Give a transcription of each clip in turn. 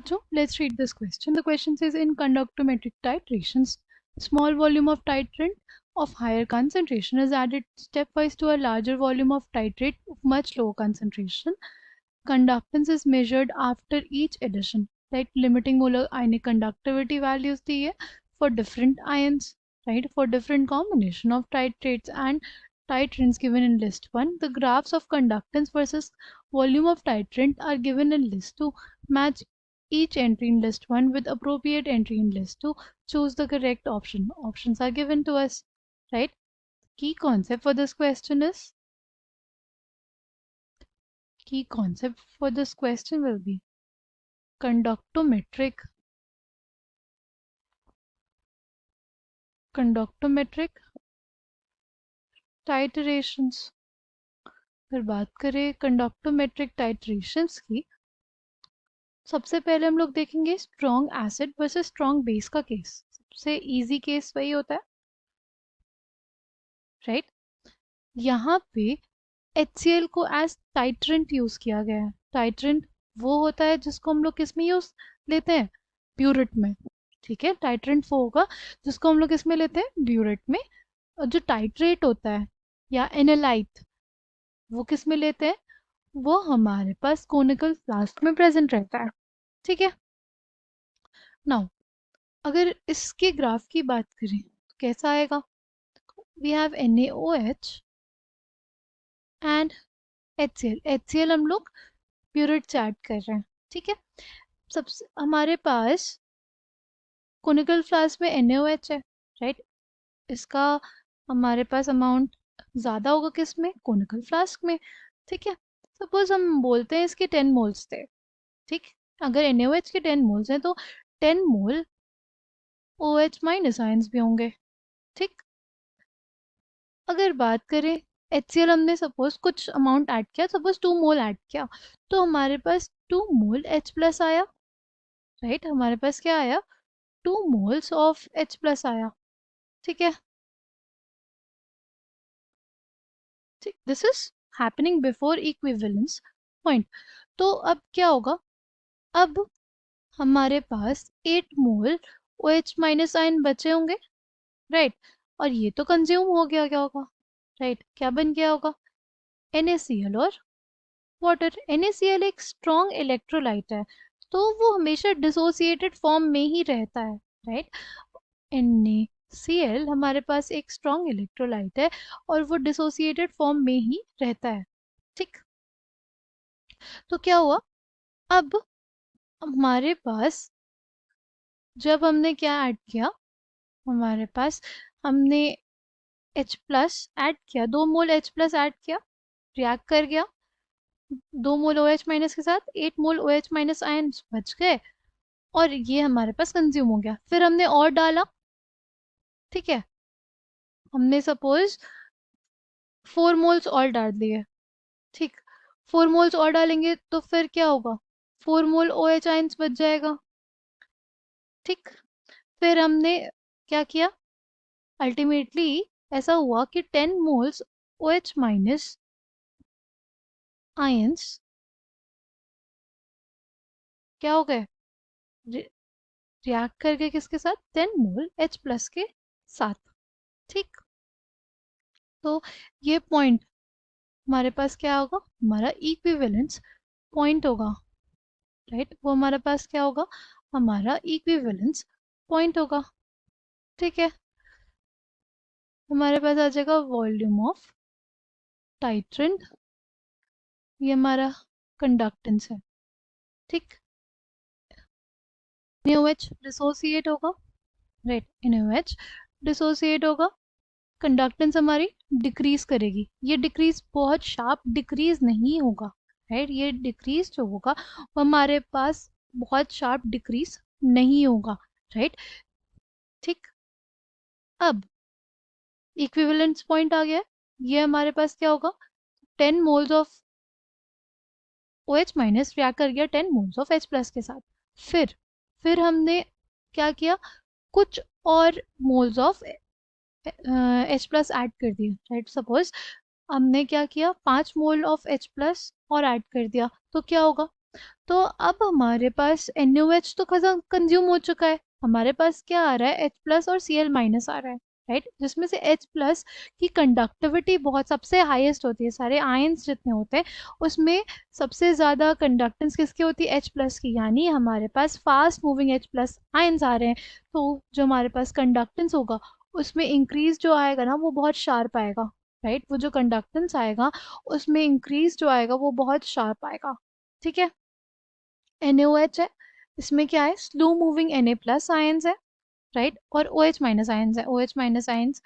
बच्चों, let's read this question. The question says, in conductometric titrations, small volume of titrant of higher concentration is added stepwise to a larger volume of titrate of much lower concentration. Conductance is measured after each addition. Right, limiting molar ionic conductivity values दी है for different ions, right, for different combination of titrates and titrants given in list 1. The graphs of conductance versus volume of titrant are given in list 2. Match each entry in list 1 with appropriate entry in list 2. Choose the correct option. Options are given to us, right? Key concept for this question will be conductometric titrations. अगर बात करें conductometric titrations की, सबसे पहले हम लोग देखेंगे strong acid versus strong base का केस. सबसे इजी केस वही होता है, राइट. यहाँ पे HCl को एज टाइट्रेंट यूज किया गया है. टाइट्रेंट वो होता है जिसको हम लोग किस में यूज लेते हैं, ब्यूरेट में. ठीक है, टाइट्रेंट वो होगा जिसको हम लोग किस में लेते हैं, ब्यूरेट में. और जो टाइट्रेट होता है या एनालाइट, वो किस में लेते हैं, वो हमारे पास कोनिकल फ्लास्क में प्रेजेंट रहता है. ठीक है. नाउ अगर इसके ग्राफ की बात करें तो कैसा आएगा, we have NaOH and HCl हम लोग प्यूरेट से ऐड कर रहे हैं. ठीक है. सबसे हमारे पास कोनिकल फ्लास्क में NaOH है, राइट. इसका हमारे पास अमाउंट ज़्यादा होगा किस में, कोनिकल फ्लास्क में. ठीक है. सपोज हम बोलते हैं इसके 10 मोल्स थे. ठीक, अगर NaOH के 10 मोल्स हैं तो 10 मोल OH माइनस आयंस भी होंगे. ठीक. अगर बात करें HCl, हमने सपोज कुछ अमाउंट ऐड किया, सपोज 2 मोल ऐड किया, तो हमारे पास 2 मोल H प्लस आया, राइट. हमारे पास क्या आया, 2 मोल्स ऑफ H प्लस आया. ठीक है. ठीक, this is happening before equivalence point. तो अब क्या होगा, अब हमारे पास 8 मोल OH माइनस आयन बचे होंगे, राइट. और ये तो कंज्यूम हो गया, क्या होगा, राइट. क्या बन गया होगा, NaCl और वाटर. NaCl एक स्ट्रॉन्ग इलेक्ट्रोलाइट है, तो वो हमेशा डिसोसिएटेड फॉर्म में ही रहता है, राइट. NaCl हमारे पास एक स्ट्रॉन्ग इलेक्ट्रोलाइट है और वो डिसोसिएटेड फॉर्म में ही रहता है. ठीक. तो क्या हुआ, अब हमारे पास जब हमने क्या ऐड किया, हमारे पास हमने H प्लस ऐड किया, 2 मोल H प्लस ऐड किया, रिएक्ट कर गया 2 मोल OH माइनस के साथ, 8 मोल OH माइनस आयन बच गए और ये हमारे पास कंज्यूम हो गया. फिर हमने और डाला, ठीक है, हमने सपोज 4 मोल्स और डाल दिए. ठीक, 4 मोल्स और डालेंगे तो फिर क्या होगा, 4 मोल OH आयंस बच जाएगा. ठीक. फिर हमने क्या किया, अल्टीमेटली ऐसा हुआ कि 10 मोल्स OH माइनस आयंस क्या हो गए, रिएक्ट करके किसके साथ, 10 मोल H प्लस के साथ. ठीक. तो ये पॉइंट हमारे पास क्या होगा, हमारा इक्विवेलेंस पॉइंट होगा, राइट. वो हमारे पास क्या होगा, हमारा इक्विवेलेंस पॉइंट होगा. ठीक है. हमारे पास आ जाएगा वॉल्यूम ऑफ टाइट्रेंट, ये हमारा कंडक्टेंस है. ठीक. NaOH डिसोसिएट होगा, राइट. NaOH डिसोसिएट होगा, कंडक्टेंस हमारी डिक्रीज करेगी. ये डिक्रीज बहुत शार्प डिक्रीज नहीं होगा, राइट. ये डिक्रीज जो होगा वो हमारे पास बहुत शार्प डिक्रीज नहीं होगा, राइट. ठीक. अब इक्विवेलेंस पॉइंट आ गया, ये हमारे पास क्या होगा, 10 moles of OH minus react कर गया 10 मोल्स ऑफ H प्लस के साथ. फिर हमने क्या किया, कुछ और moles of H plus add कर दिए, राइट. सपोज हमने क्या किया, 5 मोल ऑफ H प्लस और ऐड कर दिया, तो क्या होगा, तो अब हमारे पास NaOH तो खत्म कंज्यूम हो चुका है, हमारे पास क्या आ रहा है H प्लस और Cl माइनस आ रहा है, राइट, जिसमें से H प्लस की कंडक्टिविटी बहुत सबसे हाईएस्ट होती है, सारे आयंस जितने होते हैं उसमें सबसे ज़्यादा कंडक्टेंस किसकी होती है, H प्लस की, यानी हमारे पास fast moving H plus ions आ रहे हैं, तो जो हमारे पास कंडक्टेंस होगा उसमें इंक्रीज जो आएगा ना वो बहुत शार्प आएगा, राइट, वो जो कंडक्टेंस आएगा उसमें इंक्रीज जो आएगा वो बहुत शार्प आएगा, ठीक है। NaOH है, इसमें क्या है, slow moving Na plus ions है, राइट, और OH माइनस आयंस है, OH माइनस आयंस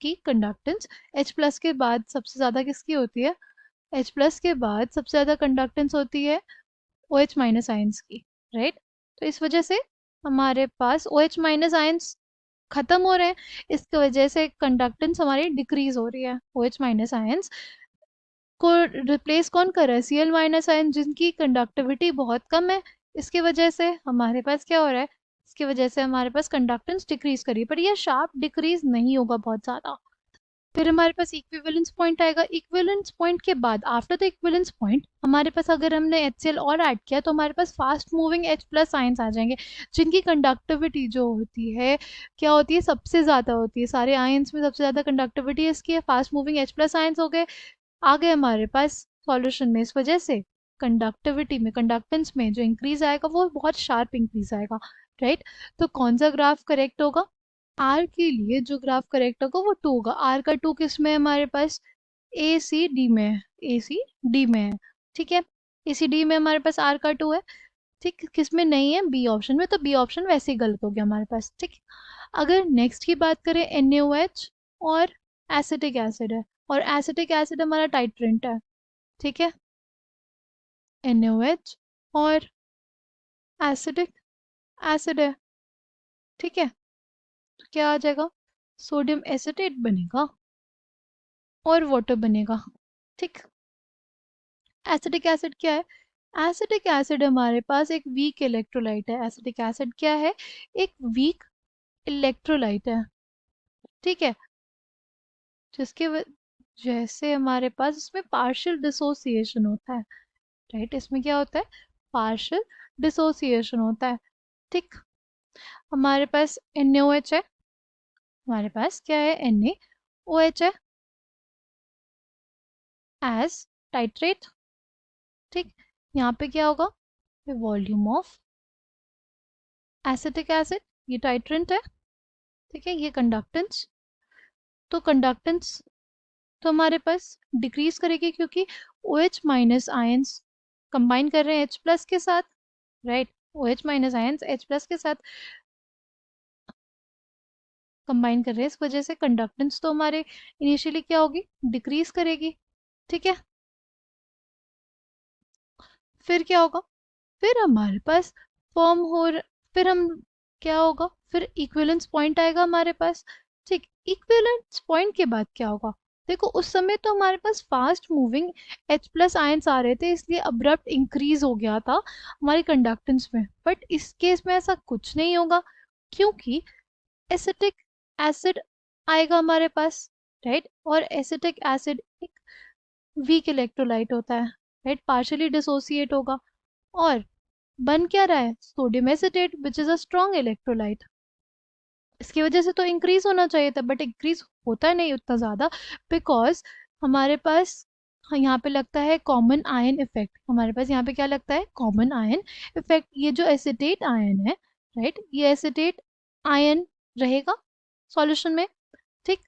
की कंडक्टेंस H प्लस के बाद सबसे ज़्यादा किसकी होती है, H प्लस के बाद सबसे ज़्यादा कंडक्टेंस होती है OH माइनस आयंस की, राइट, तो इस वजह से हमारे पास OH माइनस आयंस खत्म हो रहे हैं, इसकी वजह से कंडक्टेंस हमारी डिक्रीज हो रही है, OH माइनस आयंस को रिप्लेस कौन कर रहा है, Cl माइनस आयन जिनकी कंडक्टिविटी बहुत कम है, इसकी वजह से हमारे पास क्या हो रहा है, इसकी वजह से हमारे पास कंडक्टेंस डिक्रीज करी, पर ये शार्प डिक्रीज नहीं होगा बहुत ज़्यादा। फिर हमारे पास इक्विवेलेंस पॉइंट आएगा, इक्विवेलेंस पॉइंट के बाद आफ्टर द इक्विवेलेंस पॉइंट हमारे पास अगर हमने HCl और ऐड किया तो हमारे पास fast moving H plus ions आ जाएंगे, जिनकी कंडक्टिविटी जो होती है क्या होती है, सबसे ज़्यादा होती है, सारे आयंस में सबसे ज़्यादा कंडक्टिविटी इसकी है, fast moving H plus ions हो गए, आ गए हमारे पास सॉल्यूशन में, इस वजह से कंडक्टिविटी में कंडक्टेंस में जो इंक्रीज आएगा वो बहुत शार्प इंक्रीज आएगा, राइट। तो कौन सा ग्राफ करेक्ट होगा, आर के लिए जो ग्राफ करेक्ट होगा वो 2 होगा, आर का 2 किस में है हमारे पास, ए सी डी में है, ए सी डी में है, ठीक है, ए सी डी में हमारे पास आर का 2 है, ठीक, किस में नहीं है, बी ऑप्शन में, तो बी ऑप्शन वैसे ही गलत हो गया हमारे पास, ठीक। अगर नेक्स्ट की बात करें NaOH और एसिटिक एसिड है, और एसिटिक एसिड हमारा टाइट्रेंट है, ठीक है, NaOH और एसिडिक एसिड है, ठीक है, तो क्या आ जाएगा, सोडियम एसिटेट बनेगा और वाटर बनेगा, ठीक। एसिटिक एसिड क्या है, एसिटिक एसिड हमारे पास एक वीक इलेक्ट्रोलाइट है, एसिटिक एसिड क्या है, एक वीक इलेक्ट्रोलाइट है, ठीक है, जिसके जैसे हमारे पास इसमें पार्शियल डिसोसिएशन होता है, राइट, इसमें क्या होता है, पार्शियल डिसोसिएशन होता है, ठीक। हमारे पास NaOH है, हमारे पास क्या है, NaOH है एज टाइट्रेट, ठीक, यहाँ पे क्या होगा, वॉल्यूम ऑफ एसिटिक एसिड, ये टाइट्रेंट है, ठीक है, ये कंडक्टेंस, तो कंडक्टेंस तो हमारे पास डिक्रीज करेगी क्योंकि OH माइनस आयंस कंबाइन कर रहे हैं H प्लस के साथ, right, OH minus ions H plus के साथ कंबाइन कर रहे हैं, इस वजह से कंडक्टेंस तो हमारे इनिशियली क्या होगी, डिक्रीज करेगी, ठीक है। फिर क्या होगा, फिर हमारे पास फॉर्म फिर हम क्या होगा, फिर इक्विवेलेंस पॉइंट आएगा हमारे पास, ठीक, इक्विवेलेंस पॉइंट के बाद क्या होगा, देखो उस समय तो हमारे पास fast moving H plus ions आ रहे थे इसलिए अब्रप्ट इंक्रीज हो गया था हमारी कंडक्टेंस में, बट इस केस में ऐसा कुछ नहीं होगा क्योंकि एसिटिक एसिड आएगा हमारे पास, राइट, और एसिटिक एसिड एक वीक इलेक्ट्रोलाइट होता है, राइट, पार्शियली डिसोसिएट होगा और बन क्या रहा है, sodium acetate which is a strong electrolyte, इसकी वजह से तो इंक्रीज होना चाहिए था बट इंक्रीज होता नहीं उतना ज़्यादा, बिकॉज हमारे पास यहाँ पे लगता है कॉमन आयन इफेक्ट, हमारे पास यहाँ पे क्या लगता है, कॉमन आयन इफेक्ट, ये जो एसिटेट आयन है, राइट, ये एसिटेट आयन रहेगा सॉल्यूशन में, ठीक,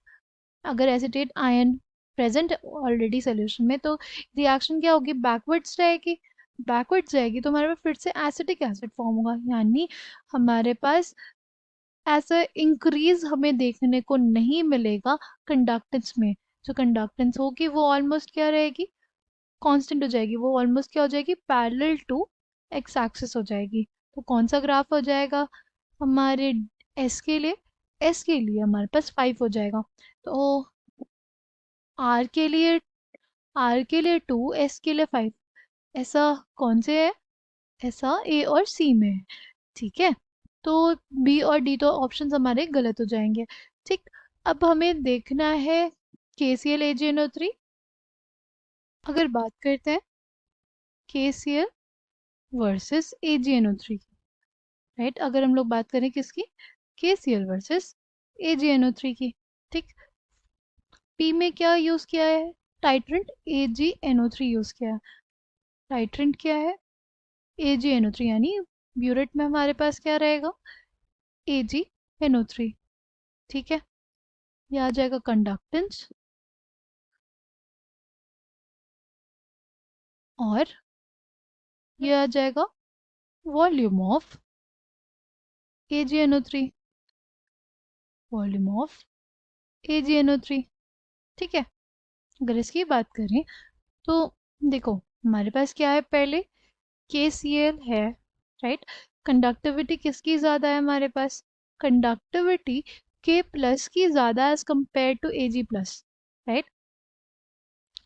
अगर acetate ion present already solution में तो रिएक्शन क्या होगी, बैकवर्ड्स रहेगी, बैकवर्ड्स जाएगी तो हमारे पास फिर से एसिटिक एसिड फॉर्म होगा, यानी हमारे पास ऐसा इंक्रीज हमें देखने को नहीं मिलेगा कंडक्टेंस में, जो कंडक्टेंस होगी वो ऑलमोस्ट क्या रहेगी, कांस्टेंट हो जाएगी, वो ऑलमोस्ट क्या हो जाएगी, पैरेलल टू एक्स एक्सिस हो जाएगी, तो कौन सा ग्राफ हो जाएगा हमारे एस के लिए, एस के लिए हमारे पास 5 हो जाएगा, तो आर के लिए, आर के लिए 2, एस के लिए 5, ऐसा कौन से है, ऐसा ए और सी में है, ठीक है, तो बी और डी तो ऑप्शंस हमारे गलत हो जाएंगे, ठीक। अब हमें देखना है KCl AgNO3, अगर बात करते हैं KCl वर्सेस AgNO3 की, राइट। अगर हम लोग बात करें किसकी, KCl वर्सेस AgNO3 की, ठीक। पी में क्या यूज किया है, टाइट्रेंट AgNO3 यूज किया है। टाइट्रेंट क्या है, AgNO3, यानी ब्यूरेट में हमारे पास क्या रहेगा, AgNO3, ठीक है। ये आ जाएगा कंडक्टेंस, और ये आ जाएगा volume of AgNO3, volume of AgNO3, ठीक है। अगर इसकी बात करें तो देखो, हमारे पास क्या है, पहले KCl है, राइट। कंडक्टिविटी किसकी ज़्यादा है हमारे पास, कंडक्टिविटी K प्लस की ज़्यादा as compare to Ag plus, right.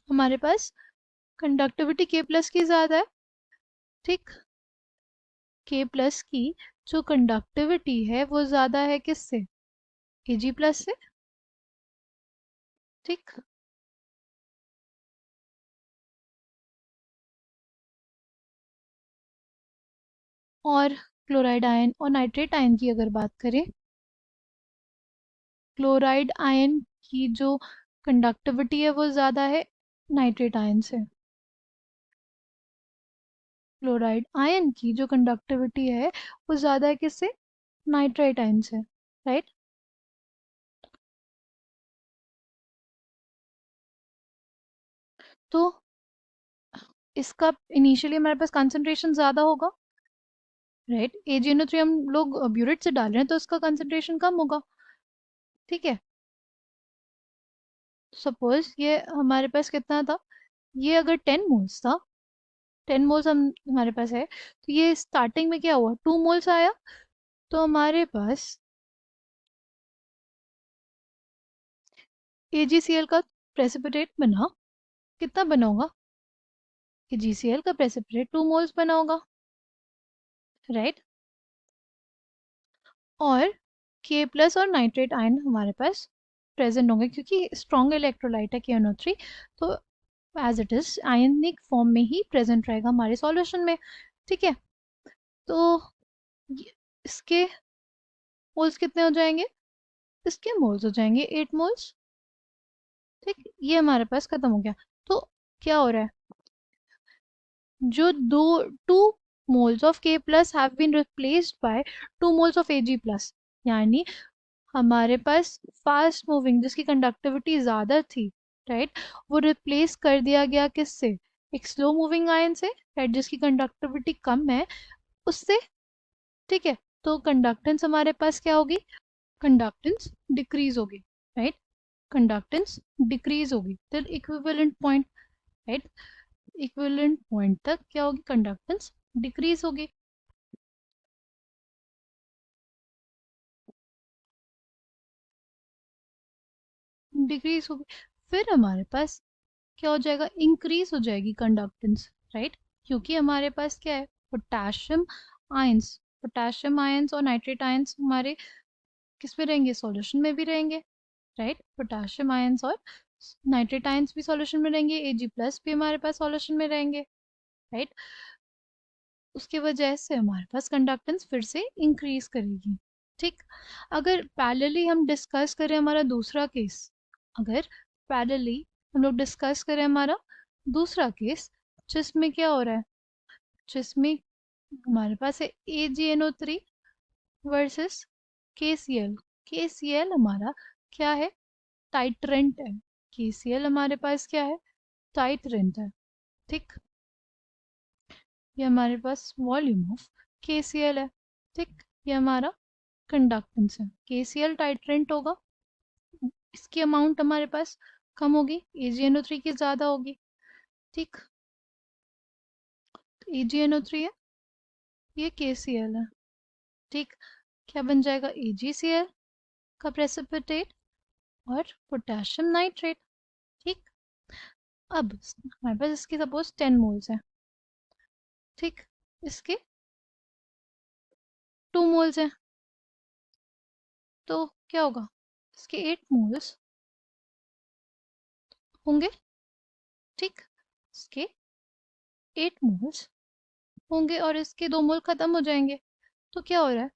हमारे पास कंडक्टिविटी K प्लस की ज़्यादा है, ठीक। K प्लस की जो कंडक्टिविटी है वो ज़्यादा है किससे, Ag प्लस से, ठीक। और क्लोराइड आयन और नाइट्रेट आयन की अगर बात करें, क्लोराइड आयन की जो कंडक्टिविटी है वो ज़्यादा है नाइट्रेट आयन से। क्लोराइड आयन की जो कंडक्टिविटी है वो ज़्यादा है किससे, नाइट्रेट आयन से, राइट। तो इसका इनिशियली हमारे पास कंसंट्रेशन ज़्यादा होगा, राइट। AgNO3 हम लोग ब्यूरेट से डाल रहे हैं तो इसका कंसंट्रेशन कम होगा, ठीक है। सपोज ये हमारे पास कितना था, ये अगर 10 मोल्स था, 10 मोल्स हम हमारे पास है, तो ये स्टार्टिंग में क्या हुआ, 2 मोल्स आया, तो हमारे पास AgCl का प्रेसिपिटेट बना, कितना बना होगा, AgCl का प्रेसिपिटेट 2 मोल्स बना होगा, राइट। और K प्लस और नाइट्रेट आयन हमारे पास प्रेजेंट होंगे क्योंकि स्ट्रॉन्ग इलेक्ट्रोलाइट है KNO3, तो as it is ionic form में ही प्रेजेंट रहेगा हमारे सॉल्यूशन में, ठीक है। तो इसके मोल्स कितने हो जाएंगे, इसके मोल्स हो जाएंगे 8 मोल्स, ठीक। ये हमारे पास खत्म हो गया। तो क्या हो रहा है, जो दो 2 moles of K plus have been replaced by 2 moles of Ag plus, यानी हमारे पास फास्ट मूविंग जिसकी कंडक्टिविटी ज़्यादा थी, राइट, वो रिप्लेस कर दिया गया किससे, एक स्लो मूविंग आयन से, राइट, जिसकी कंडक्टिविटी कम है, उससे, ठीक है। तो कंडक्टेंस हमारे पास क्या होगी, कंडक्टेंस डिक्रीज होगी, राइट, कंडक्टेंस डिक्रीज होगी till equivalent point, right. Equivalent point तक क्या होगी, कंडक्टेंस डिक्रीज होगी, डिक्रीज होगी। फिर हमारे पास क्या हो जाएगा, इंक्रीज हो जाएगी कंडक्टेंस, राइट, क्योंकि हमारे पास क्या है, पोटाशियम आयंस, पोटाशियम आयंस और नाइट्रेट आयंस हमारे किस में रहेंगे, सॉल्यूशन में भी रहेंगे, राइट। पोटाशियम आयंस और नाइट्रेट आयंस भी सॉल्यूशन में रहेंगे, Ag प्लस भी हमारे पास सॉल्यूशन में रहेंगे, राइट। उसके वजह से हमारे पास कंडक्टेंस फिर से इंक्रीज करेगी, ठीक। अगर पैरेलली हम डिस्कस करें हमारा दूसरा केस, अगर पैरेलली हम लोग डिस्कस करें हमारा दूसरा केस, जिसमें क्या हो रहा है, जिसमें हमारे पास है AgNO3 वर्सेस KCl। KCl हमारा क्या है, टाइट्रेंट है, KCl हमारे पास क्या है, टाइट्रेंट है, ठीक। ये हमारे पास वॉल्यूम ऑफ KCl है, ठीक। ये हमारा कंडक्टेंस है, KCl टाइट्रेंट होगा, इसकी अमाउंट हमारे पास कम होगी, AgNO3 की ज़्यादा होगी, ठीक। तो AgNO3 है, ये KCl है, ठीक। क्या बन जाएगा, AgCl का प्रेसिपिटेट और पोटेशियम नाइट्रेट, ठीक। अब हमारे पास इसकी सपोज 10 मोल्स है, ठीक। इसके 2 मोल्स हैं, तो क्या होगा, इसके 8 मोल्स होंगे, ठीक। इसके 8 मोल्स होंगे और इसके 2 मोल खत्म हो जाएंगे। तो क्या हो रहा है,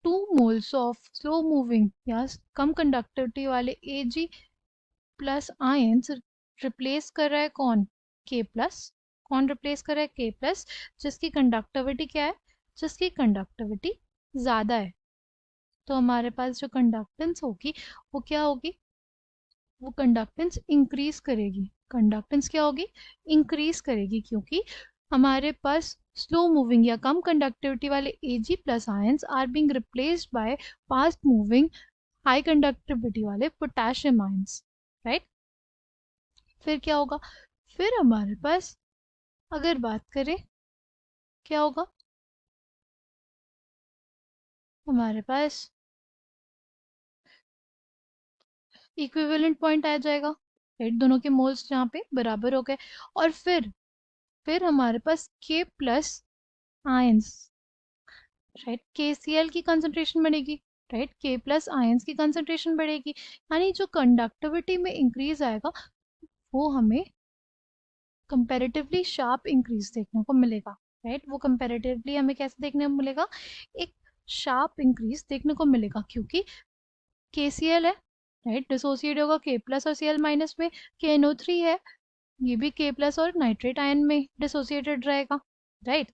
2 मोल्स ऑफ स्लो मूविंग या कम कंडक्टिविटी वाले एजी प्लस आयंस रिप्लेस कर रहा है कौन, के प्लस। कौन रिप्लेस कर रहा है, के प्लस, जिसकी कंडक्टिविटी क्या है, जिसकी कंडक्टिविटी ज़्यादा है। तो हमारे पास जो कंडक्टेंस होगी वो क्या होगी, वो कंडक्टेंस इंक्रीज करेगी। कंडक्टेंस क्या होगी, इंक्रीज करेगी, क्योंकि हमारे पास स्लो मूविंग या कम कंडक्टिविटी वाले AG plus ions are being replaced by fast moving high conductivity वाले पोटेशियम आयंस, राइट। फिर क्या होगा, फिर हमारे पास अगर बात करें क्या होगा, हमारे पास इक्विवेलेंट पॉइंट आ जाएगा, राइट, दोनों के मोल्स जहाँ पे बराबर हो गए। और फिर हमारे पास के प्लस आयंस, राइट, KCl की कंसंट्रेशन बढ़ेगी, राइट, के प्लस आयंस की कंसंट्रेशन बढ़ेगी। यानी जो कंडक्टिविटी में इंक्रीज आएगा वो हमें कंपैरेटिवली शार्प इंक्रीज देखने को मिलेगा, राइट। वो कंपैरेटिवली हमें कैसे देखने को मिलेगा, एक शार्प इंक्रीज देखने को मिलेगा, क्योंकि KCl है, राइट, डिसोसिएट होगा के प्लस और Cl माइनस में। KNO3 है, ये भी के प्लस और नाइट्रेट आयन में डिसोसिएटेड रहेगा, राइट।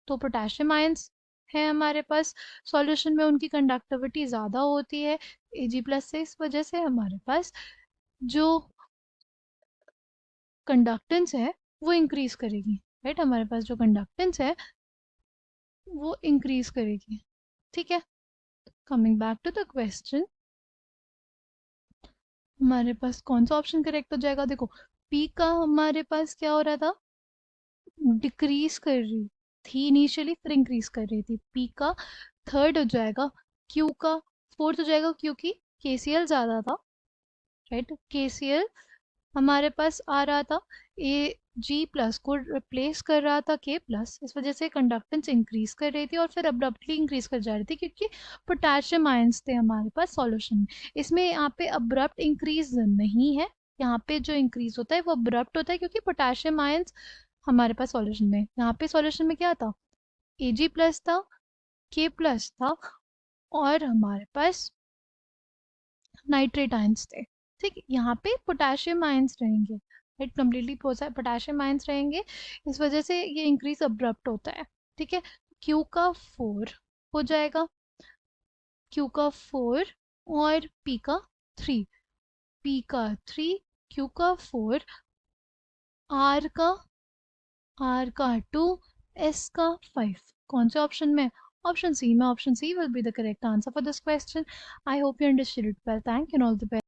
तो पोटेशियम आयंस है हमारे पास सॉल्यूशन में, उनकी कंडक्टिविटी ज़्यादा होती है Ag प्लस से, इस वजह से हमारे पास जो कंडक्टेंस है वो इंक्रीज करेगी, राइट। हमारे पास जो कंडक्टेंस है वो इंक्रीज करेगी, ठीक है। Coming back to the question, हमारे पास कौन सा ऑप्शन करेक्ट हो जाएगा, देखो पी का हमारे पास क्या हो रहा था, डिक्रीज कर रही थी इनिशियली, फिर इंक्रीज कर रही थी। पी का थर्ड हो जाएगा, क्यू का फोर्थ हो जाएगा, क्योंकि KCl ज़्यादा था, राइट। KCl हमारे पास आ रहा था, ए जी प्लस को रिप्लेस कर रहा था के प्लस, इस वजह से कंडक्टेंस इंक्रीज कर रही थी और फिर अब्रप्टली इंक्रीज कर जा रही थी, क्योंकि पोटेशियम आयंस थे हमारे पास सॉल्यूशन में। इसमें यहाँ पे अब्रप्ट इंक्रीज नहीं है, यहाँ पे जो इंक्रीज होता है वो अब्रप्ट होता है, क्योंकि पोटेशियम आयंस हमारे पास सॉल्यूशन में, यहाँ पे सॉल्यूशन में क्या था, Ag प्लस था, के प्लस था, और हमारे पास नाइट्रेट आयंस थे, ठीक। यहाँ पे पोटेशियम आयंस रहेंगे, राइट, कम्प्लीटली पोटेशियम आयंस रहेंगे, इस वजह से ये इंक्रीज अब्रप्ट होता है, ठीक है। क्यू का 4 हो जाएगा, क्यू का 4 और पी का 3, पी का 3, क्यू का 4, आर का 2, एस का 5। कौन से ऑप्शन में, ऑप्शन सी में, option C will be the correct answer for this question. I hope you understood it well, thank you and all the best.